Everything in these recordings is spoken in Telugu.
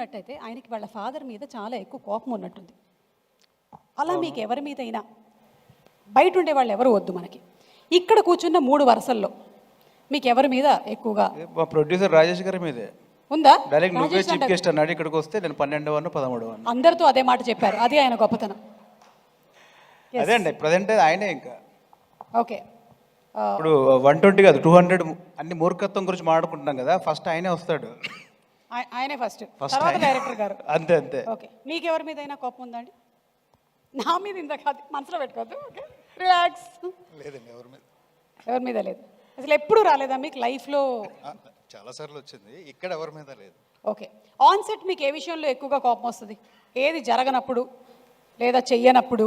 చూసుకున్నట్టయితే ఆయనకి వాళ్ళ ఫాదర్ మీద చాలా ఎక్కువ కోపం ఉన్నట్టుంది. అలా మీకు ఎవరి మీద అయినా, బయట ఉండే వాళ్ళు ఎవరు వద్దు మనకి, ఇక్కడ కూర్చున్న 3 వరుసల్లో మీకు ఎవరి మీద ఎక్కువగా? ప్రొడ్యూసర్ రాజేష్ గారి మీదే ఉందా? డైరెక్ట్ నువ్వే చీఫ్ గెస్ట్ అన్నాడు, ఇక్కడికి వస్తే నేను 12 వాడిని 13 వాడిని. అందరితో అదే మాట చెప్పారు, అది ఆయన గొప్పతనం. అదే అండి ప్రజెంట్ ఆయనే. ఇంకా ఓకే, ఇప్పుడు 120 కాదు 200 అన్ని మూర్ఖత్వం గురించి మాట్లాడుకుంటున్నాం కదా, ఫస్ట్ ఆయనే వస్తాడు. ఆయనే ఫస్ట్, తర్వాత డైరెక్టర్ గారు. అంతే అంతే. ఓకే, మీకు ఎవరి మీద అయినా కోపం ఉందండి? నా మీద ఇంత కాదు, మనసులో పెట్టుకోవద్దు. Okay, relax. లేదండి, ఎవరి మీద లేదు. అసలు ఎప్పుడు రాలేదా మీకు లైఫ్లో? చాలాసార్లు వచ్చింది, ఇక్కడ ఎవరి మీద లేదు. ఓకే, ఆన్ సెట్ మీకు ఏ విషయంలో ఎక్కువగా కోపం వస్తుంది? ఏది జరగనప్పుడు, లేదా చెయ్యనప్పుడు,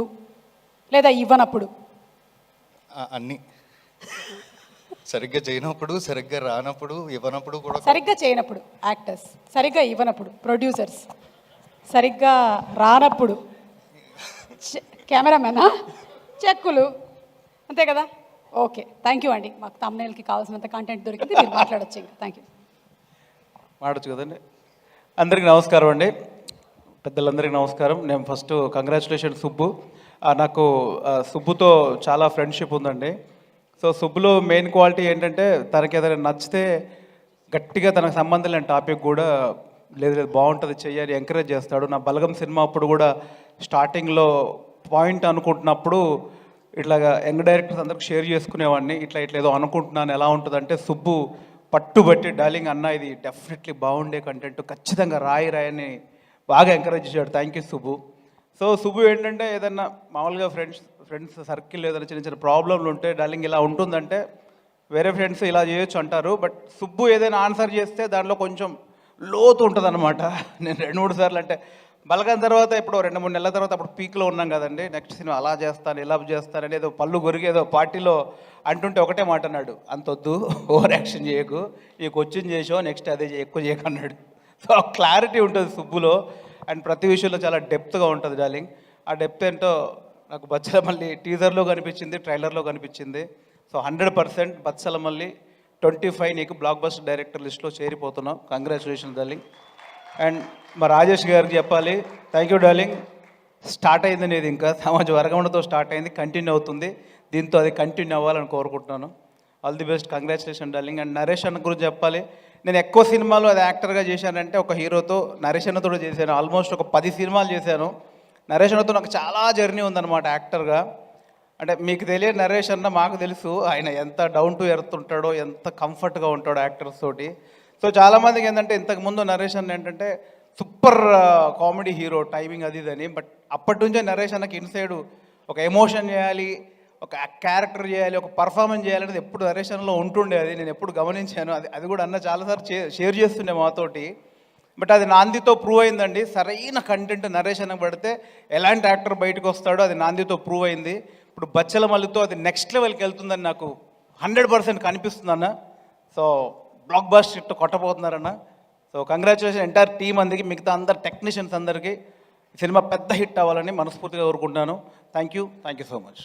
లేదా ఇవ్వనప్పుడు? అన్నీ సరిగ్గా చేయనప్పుడు, సరిగ్గా రానప్పుడు, ఇవ్వనప్పుడు కూడా. సరిగ్గా చేయనప్పుడు యాక్టర్స్, సరిగ్గా ఇవ్వనప్పుడు ప్రొడ్యూసర్స్, సరిగ్గా రానప్పుడు కెమెరామెనా, చెక్కులు, అంతే కదా? ఓకే, థ్యాంక్ యూ అండి. మాకు తమ్నైల్కి కావాల్సినంత కంటెంట్ దొరికింది, మీరు మాట్లాడచ్చు ఇంకా. Thank you. మాట్లాడచ్చు కదండి. అందరికీ నమస్కారం అండి, పెద్దలందరికీ నమస్కారం. నేను ఫస్ట్ కంగ్రాచులేషన్ సుబ్బు. నాకు సుబ్బుతో చాలా ఫ్రెండ్షిప్ ఉందండి. సో సుబ్బులో మెయిన్ క్వాలిటీ ఏంటంటే, తనకి ఏదైనా నచ్చితే గట్టిగా తనకు సంబంధం లేని టాపిక్ కూడా లేదు లేదు బాగుంటుంది చెయ్యాలి ఎంకరేజ్ చేస్తాడు. నా బలగం సినిమా అప్పుడు కూడా స్టార్టింగ్లో పాయింట్ అనుకుంటున్నప్పుడు ఇట్లాగా యంగ్ డైరెక్టర్స్ అందరికి షేర్ చేసుకునేవాడిని, ఇట్లా ఏదో అనుకుంటున్నాను ఎలా ఉంటుందంటే, సుబ్బు పట్టుబట్టి డార్లింగ్ అన్న ఇది డెఫినెట్లీ బాగుండే కంటెంట్, ఖచ్చితంగా రాయని బాగా ఎంకరేజ్ చేశాడు. Thank you Subbu. So Subbu ఏంటంటే, ఏదన్నా మామూలుగా ఫ్రెండ్స్ సర్కిల్ ఏదైనా చిన్న చిన్న ప్రాబ్లంలు ఉంటే, డార్లింగ్ ఇలా ఉంటుందంటే వేరే ఫ్రెండ్స్ ఇలా చేయొచ్చు అంటారు, బట్ సుబ్బు ఏదైనా ఆన్సర్ చేస్తే దాంట్లో కొంచెం లోతు ఉంటుంది అనమాట. నేను 2-3 సార్లు అంటే బలగం తర్వాత ఇప్పుడు 2-3 నెలల తర్వాత అప్పుడు పీక్లో ఉన్నాం కదండి, నెక్స్ట్ సినిమా అలా చేస్తాను ఇలా చేస్తాను అని ఏదో పళ్ళు గొరిగి ఏదో పార్టీలో అంటుంటే ఒకటే మాట అన్నాడు, అంతొద్దు ఓవర్ యాక్షన్ చేయకు, ఈ క్వశ్చన్ చేసావు నెక్స్ట్ అదే ఎక్కువ చేయకు అన్నాడు. సో క్లారిటీ ఉంటుంది సుబ్బులో, అండ్ ప్రతి విషయంలో చాలా డెప్త్గా ఉంటుంది డార్లింగ్. ఆ డెప్త్ ఏంటో నాకు బచ్చలమల్లి టీజర్లో కనిపించింది, ట్రైలర్లో కనిపించింది. సో 100% బచ్చలమల్లి 25 నీకు బ్లాక్ బస్టర్ డైరెక్టర్ లిస్ట్లో చేరిపోతున్నాం. Congratulation darling. అండ్ మా రాజేష్ గారికి చెప్పాలి, థ్యాంక్ యూ డార్లింగ్. స్టార్ట్ అయింది అనేది ఇంకా సమాజ వర్గంతో స్టార్ట్ అయింది, కంటిన్యూ అవుతుంది, దీంతో అది కంటిన్యూ అవ్వాలని కోరుకుంటున్నాను. All the best, congratulation darling. And Naresh అన్న గురించి చెప్పాలి, నేను ఎక్కువ సినిమాలు అది యాక్టర్గా చేశానంటే ఒక హీరోతో, నరేష్ అన్నతో చేశాను. ఆల్మోస్ట్ ఒక 10 సినిమాలు చేశాను. నరేష్ అన్నతో నాకు చాలా జర్నీ ఉందన్నమాట యాక్టర్గా. అంటే మీకు తెలియదు, నరేష్ అన్న మాకు తెలుసు ఆయన ఎంత డౌన్ టు ఎర్త్ ఉంటాడో, ఎంత కంఫర్ట్గా ఉంటాడో యాక్టర్స్ తోటి. సో చాలామందికి ఏంటంటే, ఇంతకుముందు నరేష్ అన్న ఏంటంటే సూపర్ కామెడీ హీరో, టైమింగ్ అది ఇదని, బట్ అప్పటి నుంచే నరేష్ అన్నకి ఇన్సైడ్ ఒక ఎమోషన్ చేయాలి, ఒక క్యారెక్టర్ చేయాలి, ఒక పర్ఫార్మెన్స్ చేయాలనేది ఎప్పుడు నరేష్ అన్నలో ఉంటుండే. అది నేను ఎప్పుడు గమనించాను. అది కూడా అన్న చాలాసార్లు షేర్ చేస్తుండే మాతోటి. బట్ అది నాందితో ప్రూవ్ అయిందండి. సరైన కంటెంట్ నరేష్ అన్న పడితే ఎలాంటి యాక్టర్ బయటకు వస్తాడో అది నాందితో ప్రూవ్ అయింది. ఇప్పుడు బచ్చలమల్లితో అది నెక్స్ట్ లెవెల్కి వెళ్తుందని నాకు 100% కనిపిస్తుంది అన్న. సో బ్లాక్ బస్టర్ హిట్ కొట్టబోతున్నారన్న. సో కంగ్రాచులేషన్ ఎంటైర్ టీమ్ అందరికీ, మిగతా అందరు టెక్నీషియన్స్ అందరికీ సినిమా పెద్ద హిట్ అవ్వాలని మనస్ఫూర్తిగా కోరుకుంటున్నాను. Thank you so much.